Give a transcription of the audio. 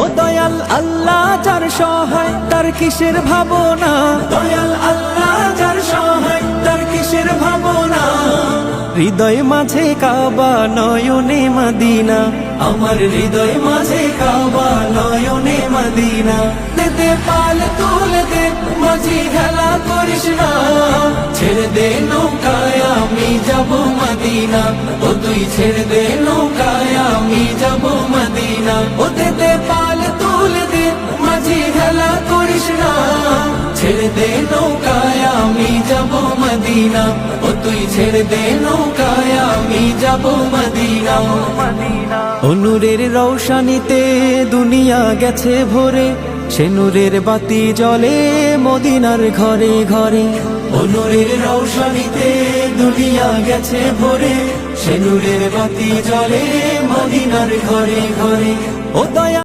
ও দয়াল আল্লাহ যার সহায় তার কিসের ভাবনা, দয়াল আল্লাহ যার সহায় তার কিসের ভাবনা। হৃদয় মাঝে কাবা নয়নে মদিনা, আমার হৃদয় মাঝে কাবা নয়নে মদিনা। দে পাল তুলে দে মাঝি খেলা করিস না, ছেড়ে দে নৌকায় আমি যাব মদিনা। ও তুই ছেড়ে দে নৌকায় আমি যাব মদিনা। ও দে পাল তুলে দে মাঝি খেলা করিস না, ছেড়ে দে নৌকায় আমি যাব মদিনা। ও তুই ছেড়ে দে নৌকায় আমি যাব মদিনা। ও নূরের রৌশানিতে দুনিয়া গেছে ভরে, সে নূরের বাতি জ্বলে মদিনার ঘরে ঘরে। ও নূরের রৌশানিতে দুনিয়া গেছে ভরে, সে নূরের বাতি জ্বলে মদিনার ঘরে ঘরে। ও দয়া